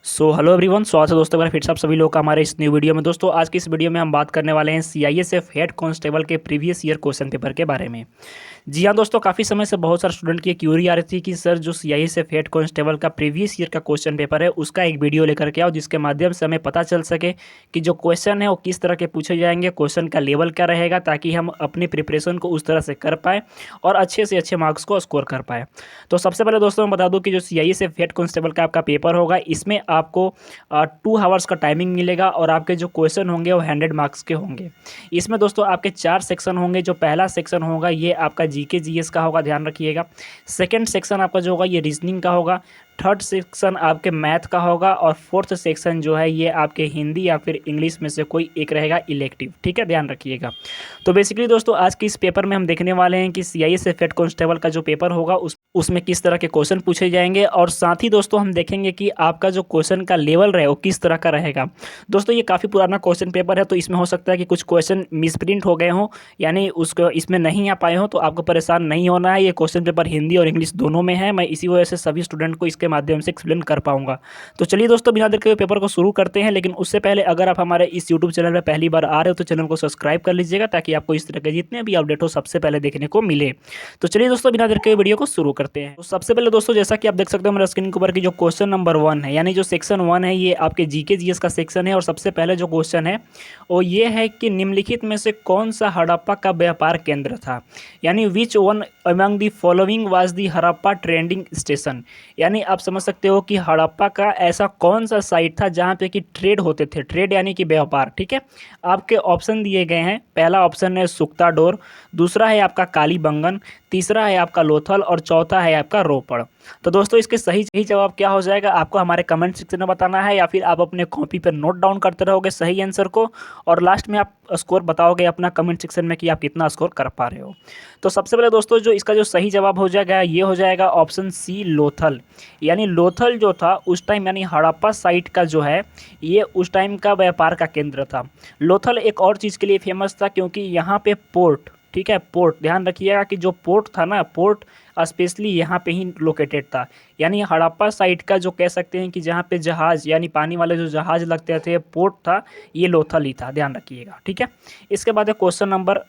Hello everyone, स्वागत है दोस्तों मेरा फिर से आप सभी लोग का हमारे इस न्यू वीडियो में। दोस्तों आज की इस वीडियो में हम बात करने वाले हैं सीआईएसएफ हेड कांस्टेबल के प्रीवियस ईयर क्वेश्चन पेपर के बारे में। जी हाँ दोस्तों, काफ़ी समय से बहुत सारे स्टूडेंट की क्यूरी आ रही थी कि सर जो सीआईएसएफ हेड कांस्टेबल का प्रीवियस ईयर का क्वेश्चन पेपर है उसका एक वीडियो लेकर के आओ, जिसके माध्यम से हमें पता चल सके कि जो क्वेश्चन है वो किस तरह के पूछे जाएंगे, क्वेश्चन का लेवल क्या रहेगा, ताकि हम अपनी प्रिपरेशन को उस तरह से कर पाए और अच्छे से अच्छे मार्क्स को स्कोर कर पाए। तो सबसे पहले दोस्तों मैं बता दूं कि जो सीआईएसएफ हेड कांस्टेबल का आपका पेपर होगा, इसमें आपको 2 आवर्स का टाइमिंग मिलेगा और आपके जो क्वेश्चन होंगे वो 100 मार्क्स के होंगे। इसमें दोस्तों आपके 4 सेक्शन होंगे। जो पहला सेक्शन होगा ये आपका जीके जीएस का होगा, ध्यान रखिएगा। सेकंड सेक्शन आपका जो होगा ये रीजनिंग का होगा। थर्ड सेक्शन आपके मैथ का होगा और फोर्थ सेक्शन जो है ये आपके हिंदी या फिर इंग्लिश में से कोई एक रहेगा इलेक्टिव। ठीक है, ध्यान रखिएगा। तो बेसिकली दोस्तों आज के इस पेपर में हम देखने वाले हैं कि सीआईएसएफ हेड कांस्टेबल का जो पेपर होगा उसमें किस तरह के क्वेश्चन पूछे जाएंगे, और साथ ही दोस्तों हम देखेंगे कि आपका जो क्वेश्चन का लेवल रहे वो किस तरह का रहेगा। दोस्तों ये काफ़ी पुराना क्वेश्चन पेपर है, तो इसमें हो सकता है कि कुछ क्वेश्चन मिसप्रिंट हो गए हों, यानी उसको इसमें नहीं आ पाए हों, तो आपको परेशान नहीं होना है। ये क्वेश्चन पेपर हिंदी और इंग्लिश दोनों में है। मैं इसी वजह से सभी स्टूडेंट को इसके माध्यम से एक्सप्लेन कर पाऊंगा। तो चलिए दोस्तों बिना देर के पेपर को शुरू करते हैं, लेकिन उससे पहले अगर आप हमारे इस यूट्यूब चैनल पर पहली बार आ रहे हो तो चैनल को सब्सक्राइब कर लीजिएगा, ताकि आपको इस तरह के जितने भी अपडेट हो सबसे पहले देखने को मिले। तो चलिए दोस्तों बिना देर के वीडियो को शुरू करते हैं। तो सबसे पहले दोस्तों जैसा कि आप देख सकते हो मेरे स्क्रीन के ऊपर की जो क्वेश्चन नंबर 1 है, यानी जो सेक्शन 1 है ये आपके जीके जीएस का सेक्शन है। और सबसे पहले जो क्वेश्चन है वो ये है कि निम्नलिखित में से कौन सा हड़प्पा का व्यापार केंद्र था, यानी which one among the following was the Harappa trading station. यानी आप समझ सकते हो कि हड़प्पा का ऐसा कौन सा साइट था जहाँ पे कि ट्रेड होते थे, ट्रेड यानी कि व्यापार। ठीक है, आपके ऑप्शन दिए गए हैं। पहला ऑप्शन है सुक्ताडोर, दूसरा है आपका कालीबंगन, तीसरा है आपका लोथल और चौथा है आपका रोपड़। तो दोस्तों इसके सही जवाब क्या हो जाएगा आपको हमारे कमेंट सेक्शन में बताना है, या फिर आप अपने कॉपी पर नोट डाउन करते रहोगे सही आंसर को, और लास्ट में आप स्कोर बताओगे अपना कमेंट सेक्शन में कि आप कितना स्कोर कर पा रहे हो। तो सबसे पहले दोस्तों जो इसका जो सही जवाब हो जाएगा ये हो जाएगा ऑप्शन सी लोथल। यानी लोथल जो था उस टाइम, यानी हड़प्पा साइट का जो है ये उस टाइम का व्यापार का केंद्र था। लोथल एक और चीज़ के लिए फेमस था क्योंकि यहाँ पे पोर्ट, ठीक है, पोर्ट ध्यान रखिएगा कि जो पोर्ट था ना, पोर्ट स्पेशली यहाँ पे ही लोकेटेड था। यानी हड़प्पा साइट का जो कह सकते हैं कि जहाँ पे जहाज़ यानी पानी वाले जो जहाज़ लगते थे, पोर्ट था, ये लोथल ही था, ध्यान रखिएगा। ठीक है, इसके बाद है क्वेश्चन नंबर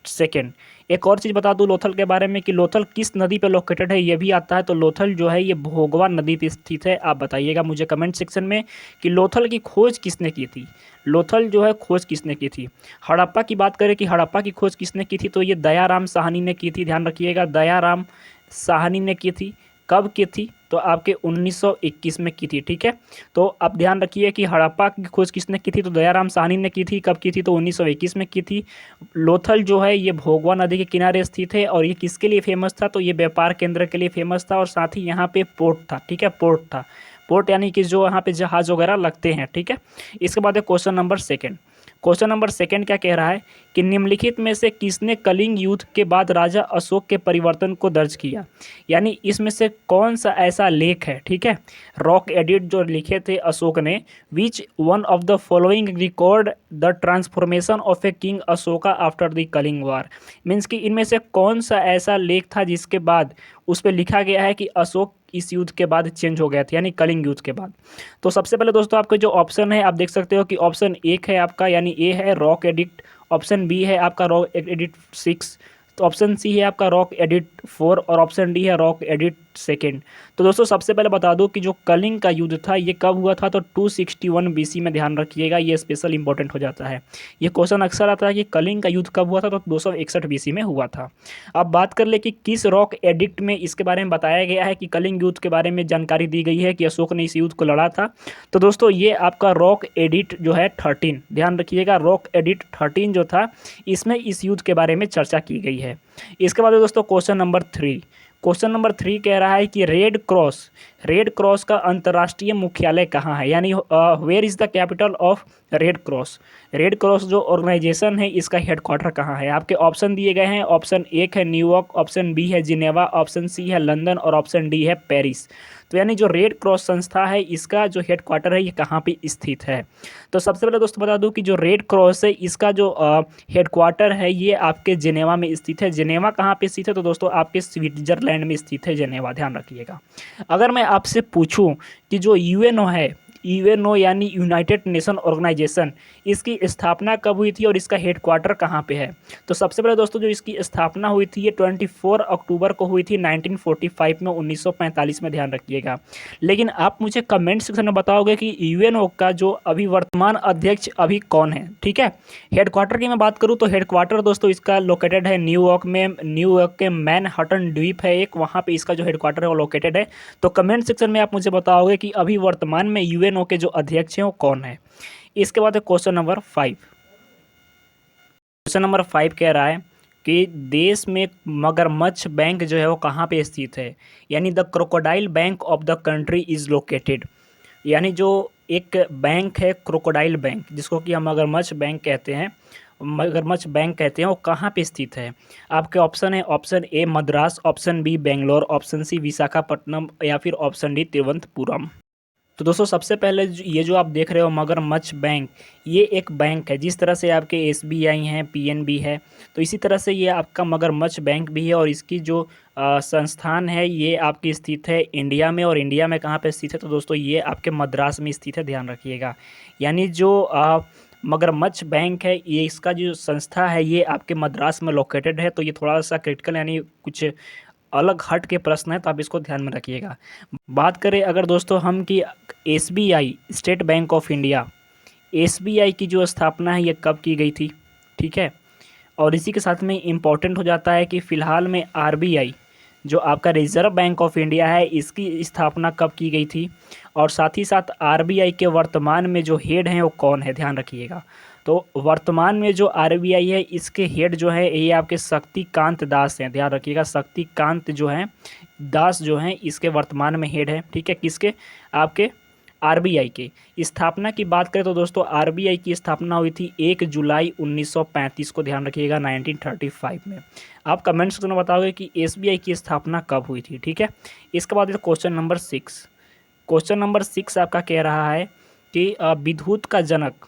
2। एक और चीज़ बता दूं लोथल के बारे में कि लोथल किस नदी पे लोकेटेड है ये भी आता है। तो लोथल जो है ये भोगवा नदी पे स्थित है। आप बताइएगा मुझे कमेंट सेक्शन में कि लोथल की खोज किसने की थी। लोथल जो है खोज किसने की थी। हड़प्पा की बात करें कि हड़प्पा की खोज किसने की थी, तो ये दयाराम साहनी ने की थी। ध्यान रखिएगा, दयाराम साहनी ने की थी। कब की थी, तो आपके 1921 में की थी। ठीक है, तो आप ध्यान रखिए कि हड़प्पा की खोज किसने की थी, तो दयाराम साहनी ने की थी। कब की थी, तो 1921 में की थी। लोथल जो है ये भोगवा नदी के किनारे स्थित है, और ये किसके लिए फेमस था, तो ये व्यापार केंद्र के लिए फेमस था, और साथ ही यहाँ पे पोर्ट था। ठीक है, पोर्ट था, पोर्ट यानी कि जो यहाँ पे जहाज वगैरह लगते हैं। ठीक है, इसके बाद है क्वेश्चन नंबर 2। क्वेश्चन नंबर 2 क्या कह रहा है कि निम्नलिखित में से किसने कलिंग युद्ध के बाद राजा अशोक के परिवर्तन को दर्ज किया। यानी इसमें से कौन सा ऐसा लेख है, ठीक है, रॉक एडिट जो लिखे थे अशोक ने, which one of the following record the transformation of a king Ashoka after the Kalinga war. मीन्स कि इनमें से कौन सा ऐसा लेख था जिसके बाद उस पर लिखा गया है कि अशोक इस युद्ध के बाद चेंज हो गया था, यानी कलिंग युद्ध के बाद। तो सबसे पहले दोस्तों आपके जो ऑप्शन है आप देख सकते हो कि ऑप्शन 1 है आपका, यानी ए है रॉक एडिक्ट, ऑप्शन बी है आपका रॉक एडिट 6, तो ऑप्शन सी है आपका रॉक एडिट 4, और ऑप्शन डी है रॉक एडिट 2। तो दोस्तों सबसे पहले बता दूं कि जो कलिंग का युद्ध था ये कब हुआ था, तो 261 बीसी में। ध्यान रखिएगा, ये स्पेशल इंपॉर्टेंट हो जाता है। ये क्वेश्चन अक्सर आता है कि कलिंग का युद्ध कब हुआ था, तो 261 बीसी में हुआ था। अब बात कर ले कि किस रॉक एडिक्ट में इसके बारे में बताया गया है कि कलिंग युद्ध के बारे में जानकारी दी गई है कि अशोक ने इस युद्ध को लड़ा था। तो दोस्तों ये आपका रॉक एडिट जो है 13, ध्यान रखिएगा, रॉक एडिट 13 जो था इसमें इस युद्ध के बारे में चर्चा की गई है। इसके बाद दोस्तों क्वेश्चन नंबर 3। क्वेश्चन नंबर 3 कह रहा है कि रेड क्रॉस का अंतर्राष्ट्रीय मुख्यालय कहाँ है, यानी where is the capital of Red Cross जो ऑर्गेनाइजेशन है इसका हेडक्वार्टर कहाँ है। आपके ऑप्शन दिए गए हैं। ऑप्शन 1 है न्यूयॉर्क, ऑप्शन बी है जिनेवा, ऑप्शन सी है लंदन और ऑप्शन डी है पेरिस। तो यानी जो रेड क्रॉस संस्था है इसका जो हेडक्वार्टर है ये कहाँ पे स्थित है। तो सबसे पहले दोस्तों बता दूं कि जो रेड क्रॉस है इसका जो हेडक्वार्टर है ये आपके जिनेवा में स्थित है। जिनेवा कहाँ पे स्थित है, तो दोस्तों आपके स्विट्जरलैंड में स्थित है जिनेवा, ध्यान रखिएगा। अगर मैं आपसे पूछूं कि जो यूएनओ है यूएनओ यानी यूनाइटेड नेशन ऑर्गेनाइजेशन, इसकी स्थापना कब हुई थी और इसका हेडक्वार्टर कहाँ पे है? तो सबसे पहले दोस्तों जो इसकी स्थापना हुई थी ये 24 अक्टूबर को हुई थी 1945 में, 1945 में, ध्यान रखिएगा। लेकिन आप मुझे कमेंट सेक्शन में बताओगे कि यूएनओ का जो अभी वर्तमान अध्यक्ष अभी कौन है, ठीक है। हेडक्वार्टर की मैं बात करूँ तो हेडक्वार्टर दोस्तों इसका लोकेटेड है न्यूयॉर्क में, न्यूयॉर्क के मैनहट्टन द्वीप है एक, वहाँ पे इसका जो हेडक्वार्टर है वो लोकेटेड है। तो कमेंट सेक्शन में आप मुझे बताओगे कि अभी वर्तमान में यूएनओ के जो अध्यक्ष हैं वो कौन है। इसके बाद है क्वेश्चन नंबर 5। क्वेश्चन नंबर 5 कह रहा है कि देश में मगरमच्छ बैंक जो है वो कहाँ पे स्थित है, यानी the crocodile bank of the country is located, यानी जो एक बैंक है क्रोकोडाइल बैंक जिसको कि हम मगरमच्छ बैंक कहते हैं, मगरमच्छ बैंक कहते हैं, वो कहाँ पे स्थित है? आपके ऑप्शन है, option A Madras, option B Bangalore, option C Visakhapatnam या फिर ऑप्शन डी तिरुवनंतपुरम। तो दोस्तों सबसे पहले ये जो आप देख रहे हो मगरमच्छ बैंक, ये एक बैंक है। जिस तरह से आपके एसबीआई हैं, पीएनबी है, तो इसी तरह से ये आपका मगरमच्छ बैंक भी है। और इसकी जो संस्थान है ये आपकी स्थित है इंडिया में। और इंडिया में कहाँ पे स्थित है? तो दोस्तों ये आपके मद्रास में स्थित है, ध्यान रखिएगा। यानी जो मगरमच्छ बैंक है ये, इसका जो संस्था है ये आपके मद्रास में लोकेटेड है। तो ये थोड़ा सा क्रिटिकल यानी कुछ अलग हट के प्रश्न है, तो आप इसको ध्यान में रखिएगा। बात करें अगर दोस्तों हम कि SBI, state bank of India, SBI की जो स्थापना है ये कब की गई थी, ठीक है। और इसी के साथ में इम्पॉर्टेंट हो जाता है कि फ़िलहाल में आरबीआई जो आपका रिजर्व बैंक ऑफ इंडिया है इसकी स्थापना कब की गई थी, और साथ ही साथ आरबीआई के वर्तमान में जो हेड हैं वो कौन है, ध्यान रखिएगा। तो वर्तमान में जो आरबीआई है इसके हेड जो है ये आपके शक्तिकांत दास हैं, ध्यान रखिएगा। शक्तिकांत जो हैं दास जो हैं इसके वर्तमान में हेड है, ठीक है। किसके? आपके आरबीआई के। स्थापना की बात करें तो दोस्तों आरबीआई की स्थापना हुई थी 1 जुलाई 1935 को, ध्यान रखिएगा, 1935 में। आप कमेंट सेक्शन में बताओगे कि एसबीआई की स्थापना कब हुई थी, ठीक है। इसके बाद क्वेश्चन नंबर 6। क्वेश्चन नंबर 6 आपका कह रहा है कि विद्युत का जनक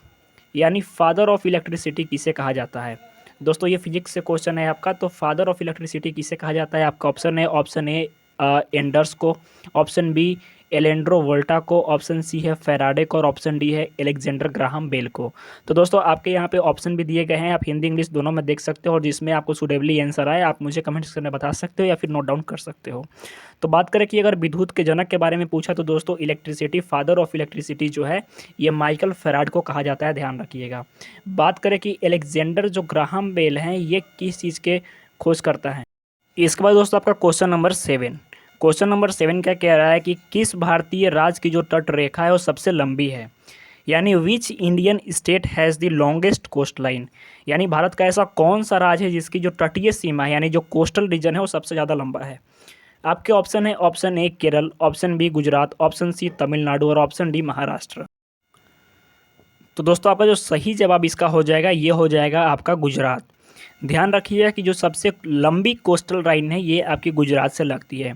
यानी फादर ऑफ इलेक्ट्रिसिटी किसे कहा जाता है? दोस्तों ये फिजिक्स से क्वेश्चन है आपका। तो फादर ऑफ इलेक्ट्रिसिटी किसे कहा जाता है? आपका ऑप्शन है, ऑप्शन ए एंडर्स को, ऑप्शन बी एलेंड्रो वोल्टा को, ऑप्शन सी है फैराडे को, और ऑप्शन डी है अलेक्जेंडर ग्राहम बेल को। तो दोस्तों आपके यहाँ पे ऑप्शन भी दिए गए हैं, आप हिंदी इंग्लिश दोनों में देख सकते हो, और जिसमें आपको सुटेबली आंसर आए आप मुझे कमेंट सेक्शन में बता सकते हो या फिर नोट डाउन कर सकते हो। तो बात करें कि अगर विद्युत के जनक के बारे में पूछा तो दोस्तों इलेक्ट्रिसिटी, फादर ऑफ इलेक्ट्रिसिटी जो है ये माइकल फैराड को कहा जाता है, ध्यान रखिएगा। बात करें कि अलेक्जेंडर जो ग्राहम बेल हैं ये किस चीज़ के खोज करता है? इसके बाद दोस्तों आपका क्वेश्चन नंबर 7। क्वेश्चन नंबर 7 क्या कह रहा है कि किस भारतीय राज्य की जो तट रेखा है वो सबसे लंबी है, यानी which Indian state has the longest coast line, यानी भारत का ऐसा कौन सा राज्य है जिसकी जो तटीय सीमा है यानी जो कोस्टल रीजन है वो सबसे ज़्यादा लंबा है। आपके ऑप्शन है, option A Kerala, option B Gujarat, option C Tamil Nadu और ऑप्शन डी महाराष्ट्र। तो दोस्तों आपका जो सही जवाब इसका हो जाएगा ये हो जाएगा आपका गुजरात। ध्यान रखिए कि जो सबसे लंबी कोस्टल लाइन है ये आपकी गुजरात से लगती है।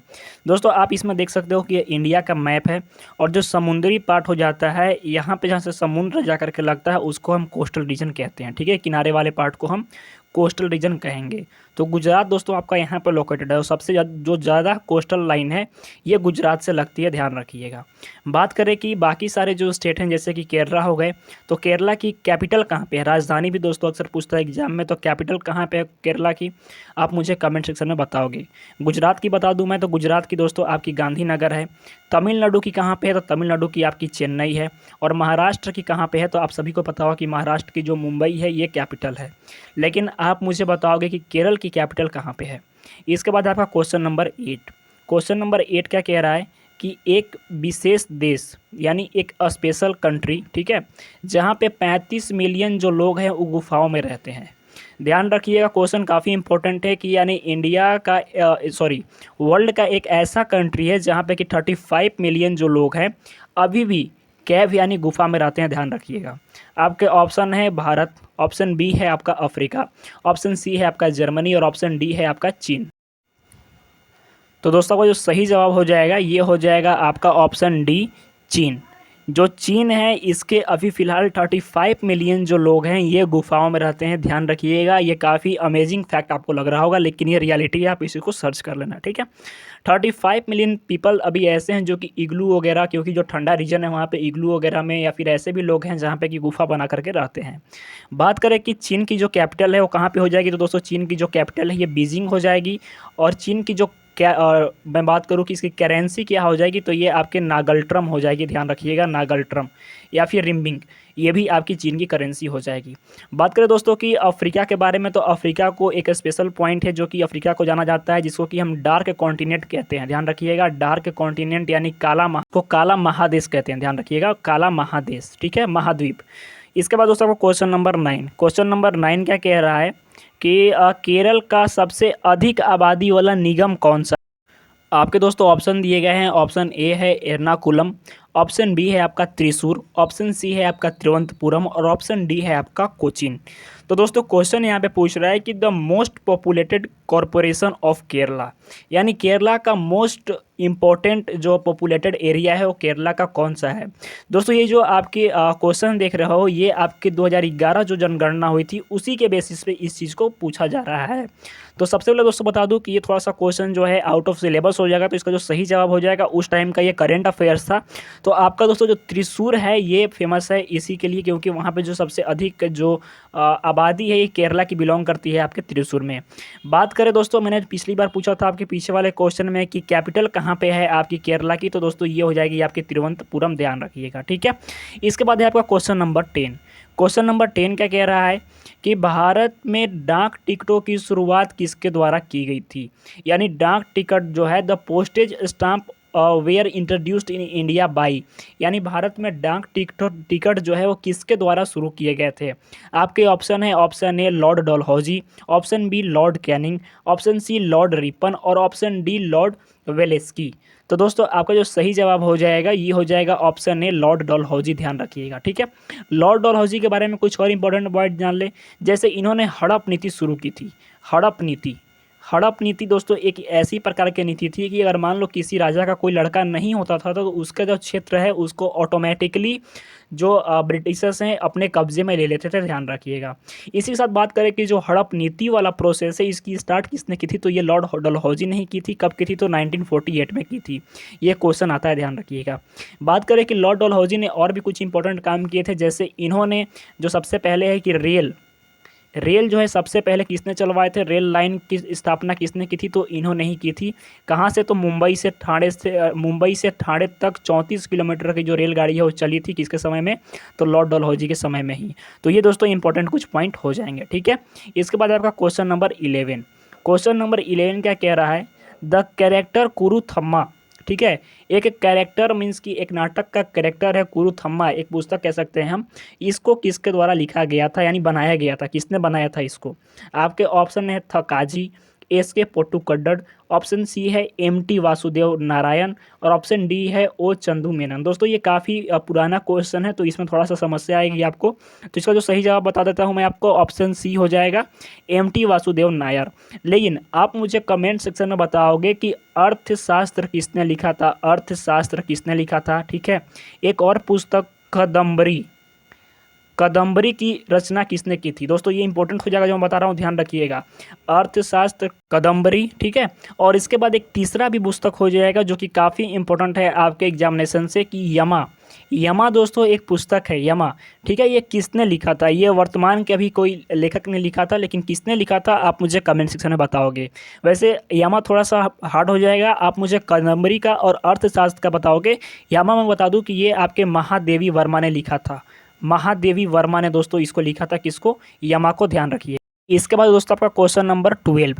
दोस्तों आप इसमें देख सकते हो कि ये इंडिया का मैप है, और जो समुद्री पार्ट हो जाता है यहाँ पे जहाँ से समुद्र जा कर के लगता है उसको हम कोस्टल रीजन कहते हैं, ठीक है। किनारे वाले पार्ट को हम कोस्टल रीजन कहेंगे। तो गुजरात दोस्तों आपका यहाँ पर लोकेटेड है, और सबसे जो ज़्यादा कोस्टल लाइन है ये गुजरात से लगती है, ध्यान रखिएगा। बात करें कि बाकी सारे जो स्टेट हैं जैसे कि केरला हो गए, तो केरला की कैपिटल कहाँ पे है? राजधानी भी दोस्तों अक्सर पूछता है एग्जाम में, तो कैपिटल कहाँ पे है केरला की? आप मुझे कमेंट सेक्शन में बताओगे। गुजरात की बता दूं मैं तो गुजरात की दोस्तों आपकी गांधीनगर है। तमिलनाडु की कहाँ पे है? तो तमिलनाडु की आपकी चेन्नई है। और महाराष्ट्र की कहाँ पे है? तो आप सभी को पता होगा कि महाराष्ट्र की जो मुंबई है ये कैपिटल है। लेकिन आप मुझे बताओगे कि केरल की कैपिटल कहाँ पे है। इसके बाद आपका क्वेश्चन नंबर 8। क्वेश्चन नंबर 8 क्या कह रहा है कि एक विशेष देश यानी एक स्पेशल कंट्री, ठीक है, जहाँ पे 35 मिलियन जो लोग हैं वो गुफाओं में रहते हैं। ध्यान रखिएगा क्वेश्चन काफ़ी इंपॉर्टेंट है कि यानी इंडिया का वर्ल्ड का एक ऐसा कंट्री है जहाँ पे कि 35 मिलियन जो लोग हैं अभी भी कैव यानी गुफा में रहते हैं, ध्यान रखिएगा। आपके ऑप्शन है भारत, ऑप्शन बी है आपका अफ्रीका, ऑप्शन सी है आपका जर्मनी और ऑप्शन डी है आपका चीन। तो दोस्तों का जो सही जवाब हो जाएगा ये हो जाएगा आपका ऑप्शन डी चीन। जो चीन है इसके अभी फ़िलहाल 35 मिलियन जो लोग हैं ये गुफाओं में रहते हैं। ध्यान रखिएगा, ये काफ़ी अमेजिंग फैक्ट आपको लग रहा होगा, लेकिन ये रियलिटी है, आप इसी को सर्च कर लेना, ठीक है। 35 मिलियन पीपल अभी ऐसे हैं जो कि इग्लू वगैरह, क्योंकि जो ठंडा रीजन है वहाँ पे इग्लू वगैरह में, या फिर ऐसे भी लोग हैं जहाँ पे कि गुफा बना करके रहते हैं। बात करें कि चीन की जो कैपिटल है वो कहाँ पे हो जाएगी, तो दोस्तों चीन की जो कैपिटल है ये बीजिंग हो जाएगी। और चीन की जो क्या मैं बात करूँ कि इसकी करेंसी क्या हो जाएगी, तो ये आपके नागल्ट्रम हो जाएगी। ध्यान रखिएगा, नागल्ट्रम या फिर रिम्बिंग, ये भी आपकी चीन की करेंसी हो जाएगी। बात करें दोस्तों कि अफ्रीका के बारे में, तो अफ्रीका को एक स्पेशल पॉइंट है जो कि अफ्रीका को जाना जाता है, जिसको कि हम डार्क कॉन्टिनेंट कहते हैं। ध्यान रखिएगा, डार्क कॉन्टिनेंट यानी काला महादेश कहते हैं। ध्यान रखिएगा, काला महादेश, ठीक है, महाद्वीप। इसके बाद दोस्तों आपको क्वेश्चन नंबर 9 क्या कह रहा है कि केरल का सबसे अधिक आबादी वाला निगम कौन सा। आपके दोस्तों ऑप्शन दिए गए हैं। ऑप्शन ए है एर्नाकुलम, ऑप्शन बी है आपका त्रिशूर, ऑप्शन सी है आपका तिरुवनंतपुरम और ऑप्शन डी है आपका कोचीन। तो दोस्तों क्वेश्चन यहाँ पे पूछ रहा है कि the most populated corporation of Kerala, यानी केरला का मोस्ट इम्पोर्टेंट जो पॉपुलेटेड एरिया है वो केरला का कौन सा है। दोस्तों ये जो आपके क्वेश्चन देख रहे हो ये आपके 2011 जो जनगणना हुई थी उसी के बेसिस पे इस चीज़ को पूछा जा रहा है। तो सबसे पहले दोस्तों बता दूं कि ये थोड़ा सा क्वेश्चन जो है आउट ऑफ सिलेबस हो जाएगा, तो इसका जो सही जवाब हो जाएगा उस टाइम का ये करेंट अफेयर्स था। तो आपका दोस्तों जो त्रिशूर है ये फेमस है इसी के लिए, क्योंकि वहाँ पे जो सबसे अधिक जो आबादी है ये केरला की बिलोंग करती है आपके त्रिशूर में। बात करें दोस्तों, मैंने पिछली बार पूछा था आपके पीछे वाले क्वेश्चन में कि कैपिटल कहाँ पे है आपकी केरला की, तो दोस्तों ये हो जाएगी आपकी तिरुवनंतपुरम। ध्यान रखिएगा, ठीक है। इसके बाद है आपका क्वेश्चन नंबर 10। क्वेश्चन नंबर 10 क्या कह रहा है कि भारत में डाक टिकटों की शुरुआत किसके द्वारा की गई थी, यानी डाक टिकट जो है the postage stamp were introduced in India by, यानी भारत में डाक टिकट जो है वो किसके द्वारा शुरू किए गए थे। आपके ऑप्शन है, option A Lord Dalhousie, option B Lord Canning, option C Lord Ripon और ऑप्शन डी लॉर्ड वेलेस्की। तो दोस्तों आपका जो सही जवाब हो जाएगा ये हो जाएगा ऑप्शन ए लॉर्ड डलहौजी। ध्यान रखिएगा, ठीक है। लॉर्ड डलहौजी के बारे में कुछ और इंपॉर्टेंट पॉइंट जान ले, जैसे इन्होंने हड़प नीति शुरू की थी। हड़प नीति दोस्तों एक ऐसी प्रकार की नीति थी कि अगर मान लो किसी राजा का कोई लड़का नहीं होता था तो उसका जो क्षेत्र है उसको ऑटोमेटिकली जो ब्रिटिशर्स हैं अपने कब्जे में ले लेते थे। ध्यान रखिएगा। इसी के साथ बात करें कि जो हड़प नीति वाला प्रोसेस है इसकी स्टार्ट किसने की थी, तो ये लॉर्ड डलहौजी ने ही की थी। कब की थी, तो 1948 में की थी। ये क्वेश्चन आता है, ध्यान रखिएगा। बात करें कि लॉर्ड डलहौजी ने और भी कुछ इंपॉर्टेंट काम किए थे, जैसे इन्होंने जो सबसे पहले है कि रेल जो है सबसे पहले किसने चलवाए थे, रेल लाइन की स्थापना किसने की थी, तो इन्होंने ही की थी। कहाँ से, तो मुंबई से ठाणे तक 34 किलोमीटर की जो रेलगाड़ी है वो चली थी किसके समय में, तो लॉर्ड डलहौजी के समय में ही। तो ये दोस्तों इंपॉर्टेंट कुछ पॉइंट हो जाएंगे, ठीक है। इसके बाद आपका क्वेश्चन नंबर 11। क्वेश्चन नंबर 11 क्या कह रहा है, द कैरेक्टर कुरुथम्मा, ठीक है। एक कैरेक्टर मीन्स कि एक नाटक का कैरेक्टर है कुरुथम्मा, एक पुस्तक कह सकते हैं हम। इसको किसके द्वारा लिखा गया था, यानी बनाया गया था, किसने बनाया था इसको। आपके ऑप्शन है थकाजी, एस के पोट्टुकड्डड़, ऑप्शन सी है एम.टी. वासुदेव नारायण और ऑप्शन डी है ओ चंदू मेनन। दोस्तों ये काफ़ी पुराना क्वेश्चन है तो इसमें थोड़ा सा समस्या आएगी आपको, तो इसका जो सही जवाब बता देता हूं मैं आपको, ऑप्शन सी हो जाएगा एम.टी. वासुदेव नायर। लेकिन आप मुझे कमेंट सेक्शन में बताओगे कि अर्थशास्त्र किसने लिखा था, अर्थशास्त्र किसने लिखा था, ठीक है। एक और पुस्तक कदम्बरी की रचना किसने की थी। दोस्तों ये इंपॉर्टेंट हो जाएगा जो मैं बता रहा हूँ, ध्यान रखिएगा। अर्थशास्त्र कदम्बरी, ठीक है। और इसके बाद एक तीसरा भी पुस्तक हो जाएगा जो कि काफ़ी इंपॉर्टेंट है आपके एग्जामिनेशन से, कि यमा दोस्तों एक पुस्तक है यमा, ठीक है। ये किसने लिखा था, ये वर्तमान के अभी कोई लेखक ने लिखा था, लेकिन किसने लिखा था आप मुझे कमेंट सेक्शन में बताओगे। वैसे यमा थोड़ा सा हार्ड हो जाएगा, आप मुझे कदम्बरी का और अर्थशास्त्र का बताओगे। यमा मैं बता दूं कि ये आपके महादेवी वर्मा ने लिखा था, महादेवी वर्मा ने दोस्तों इसको लिखा था, किसको, यमा को। ध्यान रखिए। इसके बाद दोस्तों आपका क्वेश्चन नंबर 12।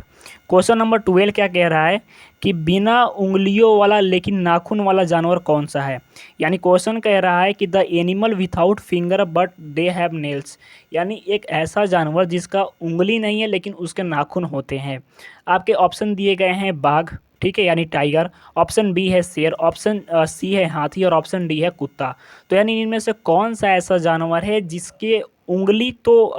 क्वेश्चन नंबर 12 क्या कह रहा है कि बिना उंगलियों वाला लेकिन नाखून वाला जानवर कौन सा है, यानी क्वेश्चन कह रहा है कि the animal without finger but they have nails, यानी एक ऐसा जानवर जिसका उंगली नहीं है लेकिन उसके नाखून होते हैं। आपके ऑप्शन दिए गए हैं बाघ, ठीक है, यानी टाइगर, ऑप्शन बी है शेर, ऑप्शन सी है हाथी और ऑप्शन डी है कुत्ता। तो यानी इनमें से कौन सा ऐसा जानवर है जिसके उंगली तो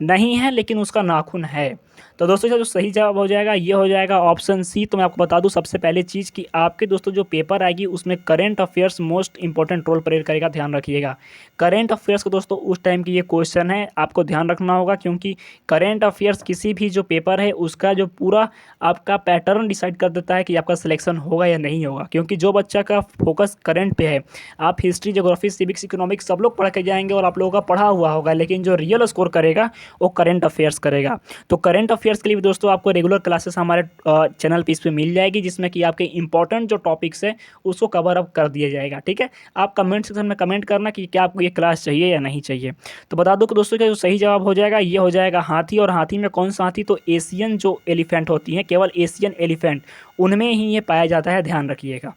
नहीं है लेकिन उसका नाखून है। तो दोस्तों इसका जो सही जवाब हो जाएगा ये हो जाएगा ऑप्शन सी। तो मैं आपको बता दूं सबसे पहले चीज़ कि आपके दोस्तों जो पेपर आएगी उसमें current affairs most important role play करेगा, ध्यान रखिएगा। करंट अफेयर्स को दोस्तों उस टाइम की ये क्वेश्चन है, आपको ध्यान रखना होगा, क्योंकि करंट अफेयर्स किसी भी जो पेपर है उसका जो पूरा आपका पैटर्न डिसाइड कर देता है कि आपका सिलेक्शन होगा या नहीं होगा। क्योंकि जो बच्चा का फोकस करंट पे है, आप हिस्ट्री, ज्योग्राफी, सिविक्स, इकोनॉमिक्स सब लोग पढ़ के जाएंगे और आप लोगों का पढ़ा हुआ होगा, लेकिन जो रियल स्कोर करेगा वो करंट अफेयर्स करेगा। तो करंट अफेयर्स के लिए भी दोस्तों आपको रेगुलर क्लासेस हमारे चैनल पे इस पे मिल जाएगी, जिसमें कि आपके इंपॉर्टेंट जो टॉपिक्स है उसको कवर अप कर दिया जाएगा। ठीक है, आप कमेंट सेक्शन में कमेंट करना कि क्या आपको ये क्लास चाहिए या नहीं चाहिए। तो बता दो कि दोस्तों का जो सही जवाब हो जाएगा ये हो जाएगा हाथी। और हाथी में कौन सा हाथी? तो एशियन जो एलिफेंट होती हैं, केवल एशियन एलिफेंट उनमें ही ये पाया जाता है, ध्यान रखिएगा।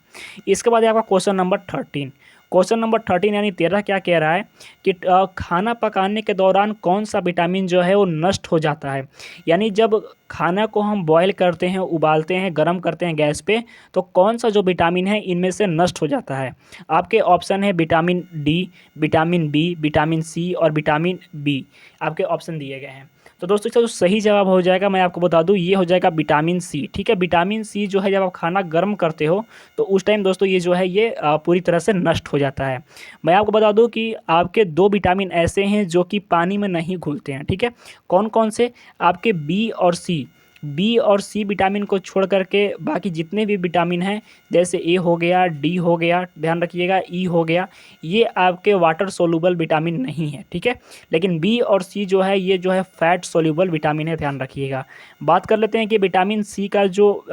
इसके बाद आपका क्वेश्चन नंबर 13। क्वेश्चन नंबर 13 यानी 13 क्या कह रहा है कि खाना पकाने के दौरान कौन सा विटामिन जो है वो नष्ट हो जाता है। यानी जब खाना को हम बॉयल करते हैं, उबालते हैं, गर्म करते हैं गैस पे, तो कौन सा जो विटामिन है इनमें से नष्ट हो जाता है। आपके ऑप्शन है vitamin D, vitamin B, vitamin C और विटामिन बी, आपके ऑप्शन दिए गए हैं। तो दोस्तों इसका जो सही जवाब हो जाएगा मैं आपको बता दूं ये हो जाएगा विटामिन सी। ठीक है, विटामिन सी जो है जब आप खाना गर्म करते हो तो उस टाइम दोस्तों ये जो है ये पूरी तरह से नष्ट हो जाता है। मैं आपको बता दूं कि आपके 2 विटामिन ऐसे हैं जो कि पानी में नहीं घुलते हैं। ठीक है, कौन कौन से? आपके बी और सी, बी और सी विटामिन को छोड़ करके बाकी जितने भी विटामिन हैं, जैसे ए हो गया, डी हो गया, ध्यान रखिएगा, ई हो गया, ये आपके वाटर सोल्यूबल विटामिन नहीं है। ठीक है, लेकिन बी और सी जो है ये जो है फैट सोल्यूबल विटामिन है, ध्यान रखिएगा। बात कर लेते हैं कि विटामिन सी का जो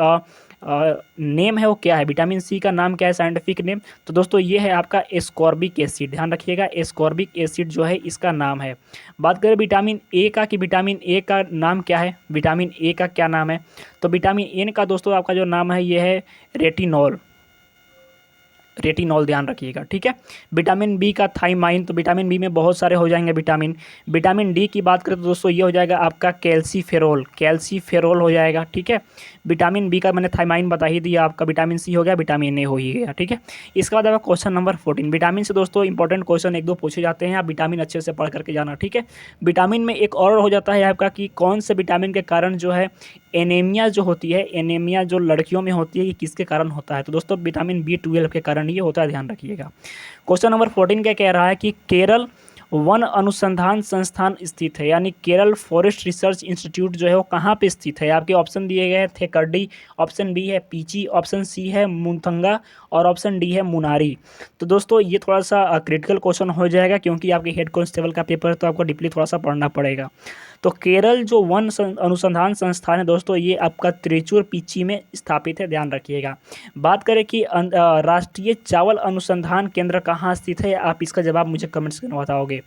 नेम है वो क्या है, विटामिन सी का नाम क्या है, साइंटिफिक नेम? तो दोस्तों ये है आपका एस्कॉर्बिक एसिड, ध्यान रखिएगा, एस्कॉर्बिक एसिड जो है इसका नाम है। बात करें विटामिन ए का कि विटामिन ए का नाम क्या है, विटामिन ए का क्या नाम है? तो विटामिन ए का दोस्तों आपका जो नाम है ये है रेटिनॉल, रेटिनॉल, ध्यान रखिएगा। ठीक है, विटामिन बी का थाइमाइन, तो विटामिन बी में बहुत सारे हो जाएंगे विटामिन। विटामिन डी की बात करें तो दोस्तों ये हो जाएगा आपका कैल्सीफेरोल, कैल्सीफेरोल हो जाएगा। ठीक है, विटामिन बी का मैंने थाइमाइन बता ही दिया, आपका विटामिन सी हो गया, विटामिन ए हो ही गया। ठीक है, इसके बाद आपका क्वेश्चन नंबर 14। विटामिन से दोस्तों इंपॉर्टेंट क्वेश्चन 1-2 पूछे जाते हैं, आप विटामिन अच्छे से पढ़ करके जाना। ठीक है, विटामिन में एक और हो जाता है आपका कि कौन से विटामिन के कारण जो है एनीमिया जो होती है, एनीमिया जो लड़कियों में होती है, ये किसके कारण होता है? तो दोस्तों विटामिन B12 के कारण ये होता है, ध्यान रखिएगा। क्वेश्चन नंबर 14 क्या कह रहा है कि केरल वन अनुसंधान संस्थान स्थित है, यानी केरल फॉरेस्ट रिसर्च इंस्टीट्यूट जो है वो कहाँ पे स्थित है? आपके ऑप्शन दिए गए हैं थेकर्डी, ऑप्शन बी है पीची, ऑप्शन सी है मुंथंगा और ऑप्शन डी है मुनारी। तो दोस्तों ये थोड़ा सा क्रिटिकल क्वेश्चन हो जाएगा, क्योंकि आपके हेड कांस्टेबल का पेपर है तो आपको डीपली थोड़ा सा पढ़ना पड़ेगा। तो केरल जो वन अनुसंधान संस्थान है दोस्तों ये आपका त्रिचूर पीची में स्थापित है, ध्यान रखिएगा। बात करें कि राष्ट्रीय चावल अनुसंधान केंद्र कहाँ स्थित है, आप इसका जवाब मुझे कमेंट्स में बताओगे।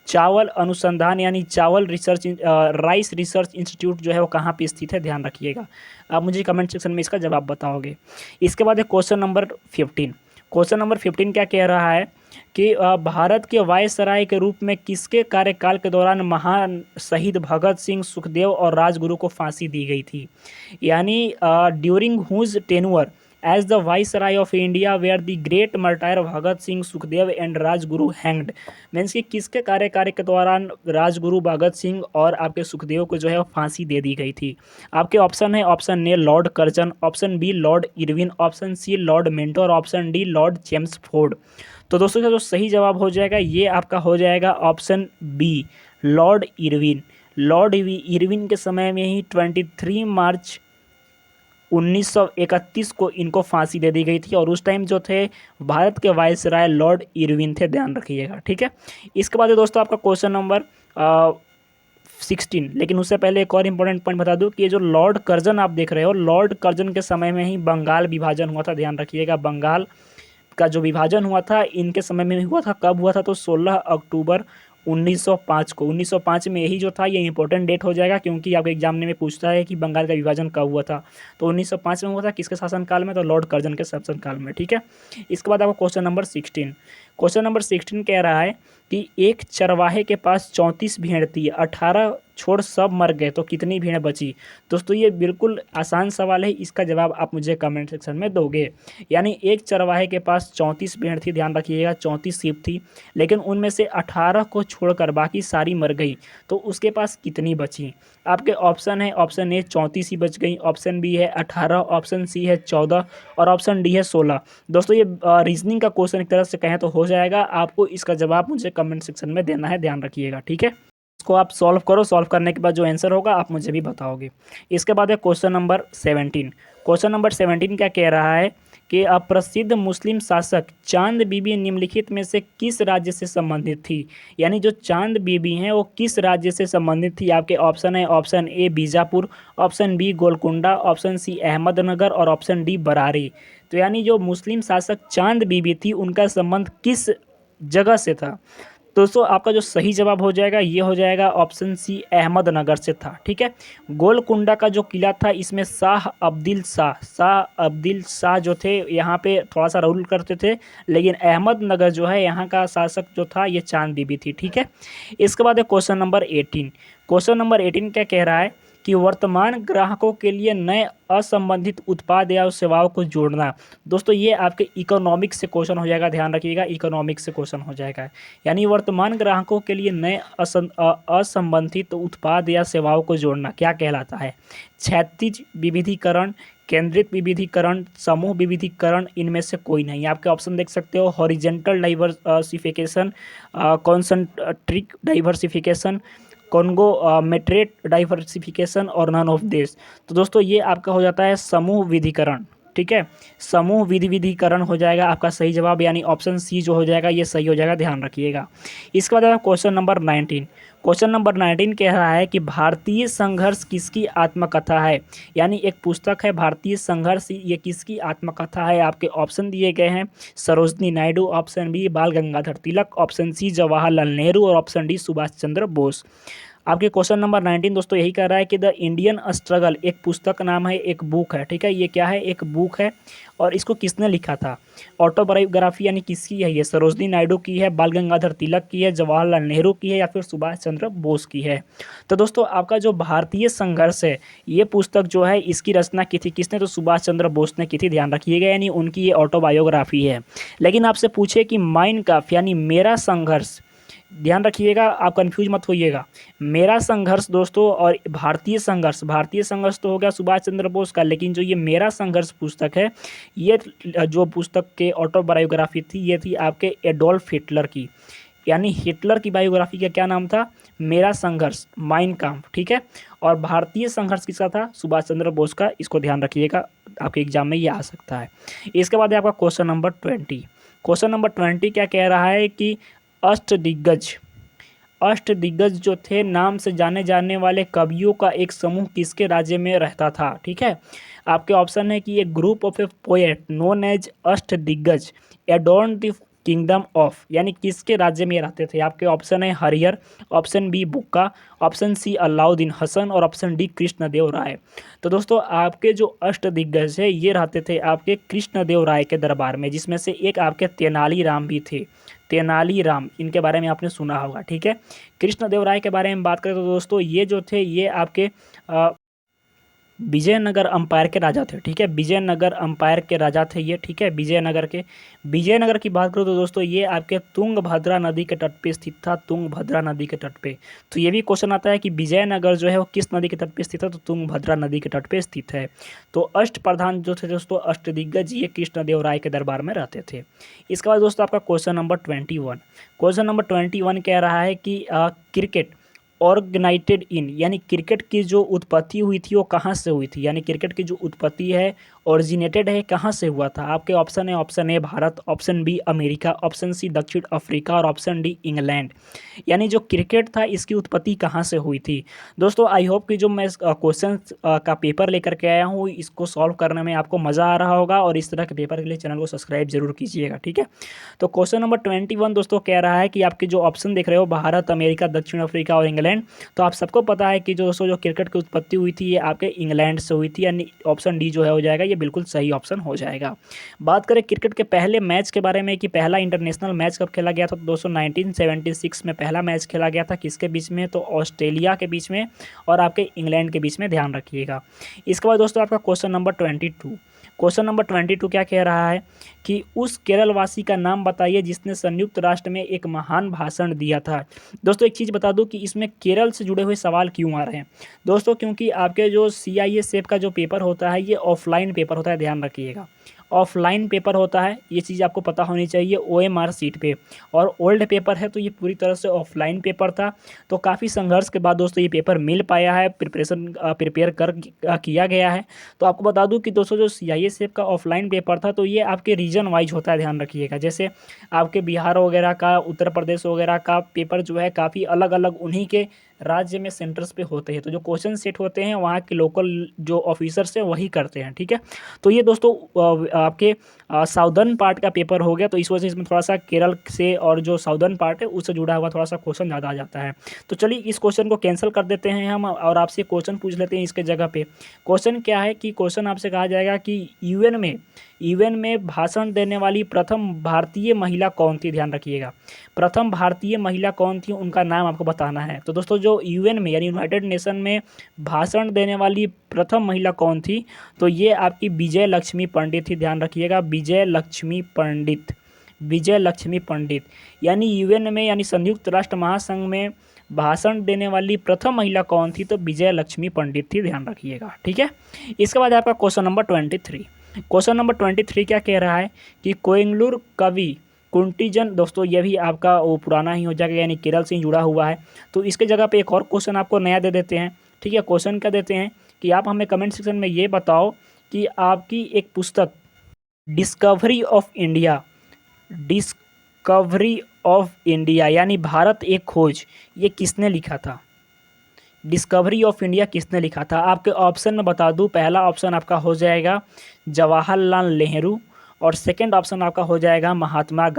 चावल अनुसंधान यानी चावल रिसर्च राइस रिसर्च इंस्टीट्यूट जो है वो कहाँ पे स्थित है, ध्यान रखिएगा। आप मुझे कमेंट सेक्शन में इसका जवाब बताओगे। इसके बाद है क्वेश्चन नंबर 15। क्वेश्चन नंबर 15 क्या कह रहा है कि भारत के वायसराय के रूप में किसके कार्यकाल के दौरान महान शहीद भगत सिंह, सुखदेव और राजगुरु को फांसी दी गई थी? यानी during whose tenure as the viceroy of India were the great martyr Bhagat Singh, Sukhdev and Rajguru hanged. Means कि किसके कार्यकाल के दौरान राजगुरु भगत सिंह और आपके सुखदेव को जो है फांसी दे दी गई थी? आपके ऑप्शन है, option A Lord Curzon, option B Lord Irwin, option C Lord Minto और ऑप्शन डी लॉर्ड चेम्सफोर्ड। तो दोस्तों का जो सही जवाब हो जाएगा ये आपका हो जाएगा option B Lord Irwin. Lord Irwin के समय में ही 23 मार्च 1931 को इनको फांसी दे दी गई थी, और उस टाइम जो थे भारत के वायसराय लॉर्ड इरविन थे, ध्यान रखिएगा। ठीक है, इसके बाद दोस्तों आपका क्वेश्चन नंबर 16। लेकिन उससे पहले एक और इम्पोर्टेंट पॉइंट बता दूं कि ये जो लॉर्ड कर्जन आप देख रहे हो, लॉर्ड कर्जन के समय में ही बंगाल विभाजन हुआ था, ध्यान रखिएगा। बंगाल का जो विभाजन हुआ था इनके समय में हुआ था। कब हुआ था? तो 16 अक्टूबर 1905 को। 1905 में यही जो था ये इंपॉर्टेंट डेट हो जाएगा, क्योंकि आपके एग्जाम में पूछता है कि बंगाल का विभाजन कब हुआ था। तो 1905 में हुआ था, किसके शासनकाल में? तो लॉर्ड कर्जन के शासनकाल में। ठीक है, इसके बाद आपको क्वेश्चन नंबर 16। क्वेश्चन नंबर 16 कह रहा है कि एक चरवाहे के पास 34 भेड़ थी, 18 छोड़ सब मर गए तो कितनी भेड़ बची। दोस्तों ये बिल्कुल आसान सवाल है, इसका जवाब आप मुझे कमेंट सेक्शन में दोगे। यानी एक चरवाहे के पास 34 भेड़ थी, ध्यान रखिएगा 34 सीप थी, लेकिन उनमें से 18 को छोड़कर बाकी सारी मर गई, तो उसके पास कितनी बची। आपके ऑप्शन है, ऑप्शन ए 34 ही बच गई, ऑप्शन बी है 18, ऑप्शन सी है 14 और ऑप्शन डी है 16। दोस्तों ये रीजनिंग का क्वेश्चन एक तरह से कहें तो हो जाएगा, आपको इसका जवाब मुझे कमेंट सेक्शन में देना है, ध्यान रखिएगा, ठीक है। इसको आप सॉल्व करो, सॉल्व करने के बाद जो आंसर होगा आप मुझे भी बताओगे। इसके बाद है क्वेश्चन नंबर 17। क्वेश्चन नंबर 17 क्या कह रहा है कि प्रसिद्ध मुस्लिम शासक चांद बीबी निम्नलिखित में से किस राज्य से संबंधित थी। यानी जो चांद बीबी हैं वो किस राज्य से संबंधित थी। आपके ऑप्शन है, option A Bijapur, option B Golconda, option C Ahmednagar और ऑप्शन डी बरारी। तो यानी जो मुस्लिम शासक चांद बीबी थी उनका संबंध किस जगह से था। दोस्तों आपका जो सही जवाब हो जाएगा ये हो जाएगा ऑप्शन सी अहमदनगर से था, ठीक है। गोलकुंडा का जो किला था इसमें शाह अब्दिल शाह जो थे यहाँ पे थोड़ा सा रूल करते थे, लेकिन अहमदनगर जो है यहाँ का शासक जो था ये चांद बीबी थी, ठीक है। इसके बाद है क्वेश्चन नंबर 18। क्वेश्चन नंबर 18 क्या कह रहा है कि वर्तमान ग्राहकों के लिए नए असंबंधित उत्पाद या सेवाओं को जोड़ना। दोस्तों ये आपके इकोनॉमिक्स से क्वेश्चन हो जाएगा, ध्यान रखिएगा, इकोनॉमिक्स से क्वेश्चन हो जाएगा। यानी वर्तमान ग्राहकों के लिए नए असंबंधित उत्पाद या सेवाओं को जोड़ना क्या कहलाता है। क्षैतिज विविधीकरण, केंद्रित विविधीकरण, समूह विविधीकरण, इनमें से कोई नहीं। आपके ऑप्शन देख सकते हो, horizontal diversification, concentric diversification, conglomerate diversification और नन ऑफ दिस। तो दोस्तों ये आपका हो जाता है समूह विधिकरण, ठीक है। समूह विधिकरण हो जाएगा आपका सही जवाब, यानी ऑप्शन सी जो हो जाएगा ये सही हो जाएगा, ध्यान रखिएगा। इसके बाद क्वेश्चन नंबर 19। क्वेश्चन नंबर 19 कह रहा है कि भारतीय संघर्ष किसकी आत्मकथा है। यानी एक पुस्तक है भारतीय संघर्ष, ये किसकी आत्मकथा है। आपके ऑप्शन दिए गए हैं, सरोजनी नायडू, ऑप्शन बी बाल गंगाधर तिलक, ऑप्शन सी जवाहरलाल नेहरू और ऑप्शन डी सुभाष चंद्र बोस। आपके क्वेश्चन नंबर 19 दोस्तों यही कह रहा है कि द इंडियन स्ट्रगल एक पुस्तक नाम है, एक बुक है, ठीक है। ये क्या है, एक बुक है, और इसको किसने लिखा था। ऑटोबायोग्राफी यानी किसकी है ये, सरोजनी नायडू की है, बाल गंगाधर तिलक की है, जवाहरलाल नेहरू की है या फिर सुभाष चंद्र बोस की है। तो दोस्तों आपका जो भारतीय संघर्ष है ये पुस्तक जो है इसकी रचना की थी किसने, तो सुभाष चंद्र बोस ने की थी, ध्यान रखिएगा, यानी उनकी ये ऑटोबायोग्राफी है। लेकिन आपसे पूछे कि माइन काम्फ यानी मेरा संघर्ष, ध्यान रखिएगा, आप कंफ्यूज मत होइएगा। मेरा संघर्ष दोस्तों और भारतीय संघर्ष तो हो गया सुभाष चंद्र बोस का, लेकिन जो ये मेरा संघर्ष पुस्तक है ये जो पुस्तक के ऑटोबायोग्राफी थी ये थी आपके एडोल्फ हिटलर की। यानी हिटलर की बायोग्राफी का क्या नाम था, मेरा संघर्ष, माइन काम्फ, ठीक है। और भारतीय संघर्ष किसका था, सुभाष चंद्र बोस का। इसको ध्यान रखिएगा, आपके एग्जाम में ये आ सकता है। इसके बाद है आपका क्वेश्चन नंबर 20। क्वेश्चन नंबर 20 क्या कह रहा है कि अष्टदिग्गज जो थे नाम से जाने जाने वाले कवियों का एक समूह किसके राज्य में रहता था, ठीक है। आपके ऑप्शन है कि a group of a poet known as Ashtadiggaj adorn the kingdom of, यानी किसके राज्य में रहते थे। आपके ऑप्शन है Harihara, option B Bukka, option C Alauddin Hasan और ऑप्शन डी कृष्णदेव राय। तो दोस्तों आपके जो अष्टदिग्गज है ये रहते थे आपके कृष्णदेव राय के दरबार में, जिसमें से एक आपके तेनालीराम भी थे। तेनालीराम, इनके बारे में आपने सुना होगा, ठीक है। कृष्णदेव राय के बारे में बात करें तो दोस्तों ये जो थे ये आपके विजयनगर अंपायर के राजा थे, ठीक है। विजयनगर अंपायर के राजा थे ये, ठीक है। विजयनगर की बात करूँ तो दोस्तों ये आपके तुंगभद्रा नदी के तट पे स्थित था, तुंगभद्रा नदी के तट पे। तो ये भी क्वेश्चन आता है कि विजयनगर जो है वो किस नदी के तट पे स्थित है, तो तुंगभद्रा नदी के तट पे स्थित है। तो अष्ट प्रधान जो थे दोस्तों, अष्टदिग्गज, ये कृष्णदेव राय के दरबार में रहते थे। इसके बाद दोस्तों आपका क्वेश्चन नंबर 21। क्वेश्चन नंबर 21 कह रहा है कि क्रिकेट ऑर्गेनाइटेड इन, यानी क्रिकेट की जो उत्पत्ति हुई थी वो कहाँ से हुई थी। यानी क्रिकेट की जो उत्पत्ति है ओरिजिनेटेड है कहाँ से हुआ था। आपके ऑप्शन है, option A Bharat, option B America, option C दक्षिण अफ्रीका और ऑप्शन डी इंग्लैंड। यानी जो क्रिकेट था इसकी उत्पत्ति कहाँ से हुई थी। दोस्तों आई होप कि जो मैं क्वेश्चन का पेपर लेकर के आया हूँ इसको सॉल्व करने में आपको मज़ा आ रहा होगा, और इस तरह के पेपर के लिए चैनल को सब्सक्राइब जरूर कीजिएगा, ठीक है। तो क्वेश्चन नंबर 21 दोस्तों कह रहा है कि आपके जो ऑप्शन देख रहे हो भारत, अमेरिका, दक्षिण अफ्रीका और इंग्लैंड, तो आप सबको पता है कि जो दोस्तों जो क्रिकेट की उत्पत्ति हुई थी ये आपके इंग्लैंड से हुई थी, यानी ऑप्शन डी जो है हो जाएगा ये बिल्कुल सही ऑप्शन हो जाएगा। बात करें क्रिकेट के पहले मैच के बारे में कि पहला इंटरनेशनल मैच कब खेला गया था, तो दोस्तों 1976 में पहला मैच खेला गया था। किसके बीच में, तो ऑस्ट्रेलिया के बीच में और आपके इंग्लैंड के बीच में, ध्यान रखिएगा। इसके बाद दोस्तों आपका क्वेश्चन नंबर 22। क्वेश्चन नंबर 22 क्या कह रहा है कि उस केरलवासी का नाम बताइए जिसने संयुक्त राष्ट्र में एक महान भाषण दिया था। दोस्तों एक चीज़ बता दूं कि इसमें केरल से जुड़े हुए सवाल क्यों आ रहे हैं दोस्तों, क्योंकि आपके जो CISF का जो पेपर होता है ये ऑफलाइन पेपर होता है, ध्यान रखिएगा। ऑफलाइन पेपर होता है, ये चीज़ आपको पता होनी चाहिए OMR सीट पे, और ओल्ड पेपर है तो ये पूरी तरह से ऑफलाइन पेपर था। तो काफ़ी संघर्ष के बाद दोस्तों ये पेपर मिल पाया है, प्रिपेयर किया गया है। तो आपको बता दूं कि दोस्तों जो CISF का ऑफलाइन पेपर था तो ये आपके रीजन वाइज होता है, ध्यान रखिएगा। जैसे आपके बिहार वगैरह का, उत्तर प्रदेश वगैरह का पेपर जो है काफ़ी अलग अलग उन्हीं के राज्य में सेंटर्स पे होते हैं, तो जो क्वेश्चन सेट होते हैं वहाँ के लोकल जो ऑफिसर्स हैं वही करते हैं, ठीक है। तो ये दोस्तों आपके साउदर्न पार्ट का पेपर हो गया, तो इस वजह से इसमें थोड़ा सा केरल से और जो साउदर्न पार्ट है उससे जुड़ा हुआ थोड़ा सा क्वेश्चन ज़्यादा आ जाता है। तो चलिए इस क्वेश्चन को कैंसिल कर देते हैं हम और आपसे क्वेश्चन पूछ लेते हैं इसके जगह पे। क्वेश्चन क्या है कि क्वेश्चन आपसे कहा जाएगा कि यूएन में भाषण देने वाली प्रथम भारतीय महिला कौन थी, ध्यान रखिएगा। प्रथम भारतीय महिला कौन थी, उनका नाम आपको बताना है। तो दोस्तों जो यूएन में यानी यूनाइटेड नेशन में भाषण देने वाली प्रथम महिला कौन थी, तो ये आपकी विजय लक्ष्मी पंडित थी, ध्यान रखिएगा। विजय लक्ष्मी पंडित यानी यूएन में यानी संयुक्त राष्ट्र महासंघ में भाषण देने वाली प्रथम महिला कौन थी, तो विजय लक्ष्मी पंडित थी, ध्यान रखिएगा, ठीक है। इसके बाद आपका क्वेश्चन नंबर 23। क्वेश्चन नंबर 23 क्या कह रहा है कि कोयंगलूर कवि कुंटीजन, दोस्तों ये भी आपका वो पुराना ही हो जाएगा यानी केरल से ही जुड़ा हुआ है। तो इसके जगह पे एक और क्वेश्चन आपको नया दे देते हैं, ठीक है। क्वेश्चन क्या देते हैं कि आप हमें कमेंट सेक्शन में ये बताओ कि आपकी एक पुस्तक डिस्कवरी ऑफ इंडिया यानी भारत एक खोज, ये किसने लिखा था। डिस्कवरी ऑफ इंडिया किसने लिखा था। आपके ऑप्शन में बता दूं, पहला ऑप्शन आपका हो जाएगा जवाहरलाल नेहरू और सेकंड ऑप्शन आपका हो जाएगा महात्मा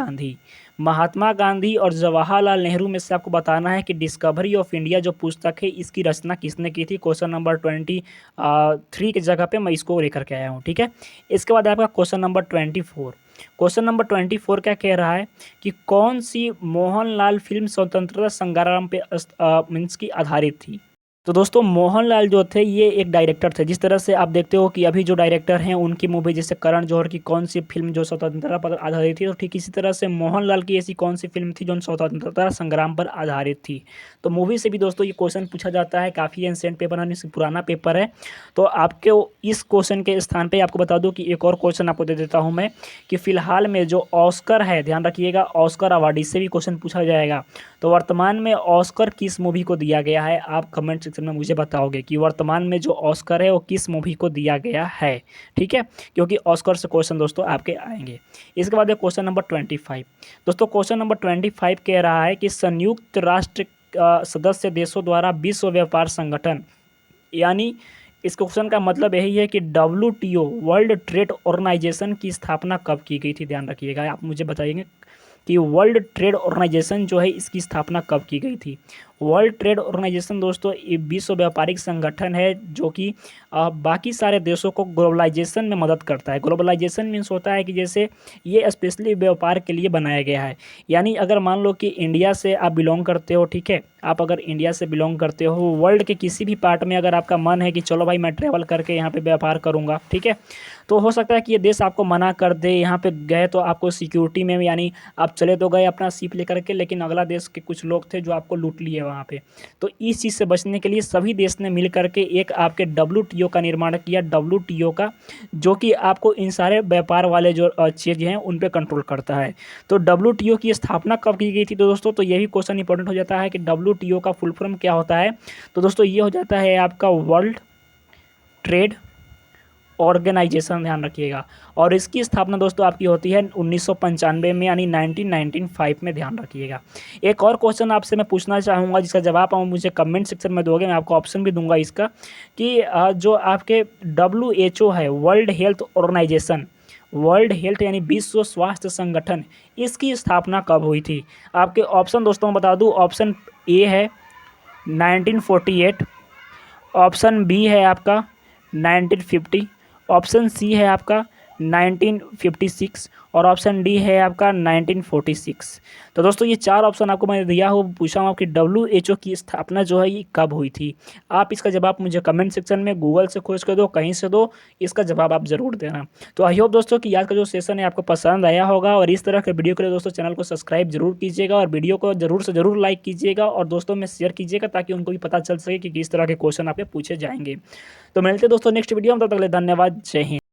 गांधी और जवाहरलाल नेहरू में से आपको बताना है कि डिस्कवरी ऑफ इंडिया जो पुस्तक है इसकी रचना किसने की थी। क्वेश्चन नंबर 23 की जगह पे मैं इसको लेकर के आया हूँ, ठीक है। इसके बाद आपका क्वेश्चन नंबर 24। क्वेश्चन नंबर 24 क्या कह रहा है कि कौन सी मोहनलाल फिल्म स्वतंत्रता संग्राम पे मीन्स की आधारित थी। तो दोस्तों मोहनलाल जो थे ये एक डायरेक्टर थे। जिस तरह से आप देखते हो कि अभी जो डायरेक्टर हैं उनकी मूवी जैसे करण जौहर की कौन सी फिल्म जो स्वतंत्रता पर आधारित थी, तो ठीक इसी तरह से मोहनलाल की ऐसी कौन सी फिल्म थी जो स्वतंत्रता संग्राम पर आधारित थी। तो मूवी से भी दोस्तों ये क्वेश्चन पूछा जाता है, काफ़ी एंशिएंट पेपर है, पुराना पेपर है। तो आपके इस क्वेश्चन के स्थान पर आपको बता दूँ कि एक और क्वेश्चन आपको दे देता हूँ मैं कि फिलहाल में जो ऑस्कर है, ध्यान रखिएगा, ऑस्कर अवार्ड, इससे भी क्वेश्चन पूछा जाएगा। तो वर्तमान में ऑस्कर किस मूवी को दिया गया है, आप कमेंट सेक्शन में मुझे बताओगे कि वर्तमान में जो ऑस्कर है वो किस मूवी को दिया गया है, ठीक है, क्योंकि ऑस्कर से क्वेश्चन दोस्तों आपके आएंगे। इसके बाद क्वेश्चन नंबर 25। दोस्तों क्वेश्चन नंबर 25 कह रहा है कि संयुक्त राष्ट्र सदस्य देशों द्वारा विश्व व्यापार संगठन यानी इस क्वेश्चन का मतलब यही है कि WTO वर्ल्ड ट्रेड ऑर्गेनाइजेशन की स्थापना कब की गई थी। ध्यान रखिएगा, आप मुझे बताइएगा कि वर्ल्ड ट्रेड ऑर्गेनाइजेशन जो है इसकी स्थापना कब की गई थी। वर्ल्ड ट्रेड ऑर्गेनाइजेशन दोस्तों ये विश्व व्यापारिक संगठन है जो कि बाकी सारे देशों को ग्लोबलाइजेशन में मदद करता है। ग्लोबलाइजेशन मीन्स होता है कि जैसे ये स्पेशली व्यापार के लिए बनाया गया है। यानी अगर मान लो कि इंडिया से आप बिलोंग करते हो, ठीक है, आप अगर इंडिया से बिलोंग करते हो, वर्ल्ड के किसी भी पार्ट में अगर आपका मन है कि चलो भाई मैं ट्रैवल करके यहाँ पे व्यापार करूँगा, ठीक है, तो हो सकता है कि ये देश आपको मना कर दे। यहाँ पे गए तो आपको सिक्योरिटी में यानी आप चले तो गए अपना शिप लेकर के, लेकिन अगला देश के कुछ लोग थे जो आपको लूट लिए वहाँ पे। तो इस चीज़ से बचने के लिए सभी देश ने मिल करके एक आपके WTO का निर्माण किया, WTO का, जो कि आपको इन सारे व्यापार वाले जो चीज़ हैं उन पे कंट्रोल करता है। तो WTO की स्थापना कब की गई थी तो दोस्तों, तो ये भी क्वेश्चन इंपॉर्टेंट हो जाता है कि WTO का फुल फॉर्म क्या होता है। तो दोस्तों ये हो जाता है आपका वर्ल्ड ट्रेड ऑर्गेनाइजेशन, ध्यान रखिएगा। और इसकी स्थापना दोस्तों आपकी होती है 1995 में यानी 1995 में, ध्यान रखिएगा। एक और क्वेश्चन आपसे मैं पूछना चाहूँगा जिसका जवाब आप मुझे कमेंट सेक्शन में दोगे, मैं आपको ऑप्शन भी दूंगा इसका, कि जो आपके WHO है world health organization, world health यानी विश्व स्वास्थ्य संगठन, इसकी स्थापना कब हुई थी। आपके ऑप्शन दोस्तों मैं बता दूँ, ऑप्शन ए है 1948, ऑप्शन बी है आपका 1950 ऑप्शन सी है आपका 1956 और ऑप्शन डी है आपका 1946। तो दोस्तों ये चार ऑप्शन आपको मैंने दिया हो, पूछा हूँ आपकी WHO की स्थापना जो है ये कब हुई थी। आप इसका जवाब मुझे कमेंट सेक्शन में गूगल से खोज कर दो, कहीं से दो, इसका जवाब आप ज़रूर देना। तो आई होप दोस्तों कि आज का जो सेशन है आपको पसंद आया होगा, और इस तरह के वीडियो के लिए दोस्तों चैनल को सब्सक्राइब जरूर कीजिएगा और वीडियो को जरूर से जरूर लाइक कीजिएगा और दोस्तों में शेयर कीजिएगा, ताकि उनको भी पता चल सके कि किस तरह के क्वेश्चन आपके पूछे जाएंगे। तो मिलते हैं दोस्तों नेक्स्ट वीडियो में, तब तक के लिए धन्यवाद, जय हिंद।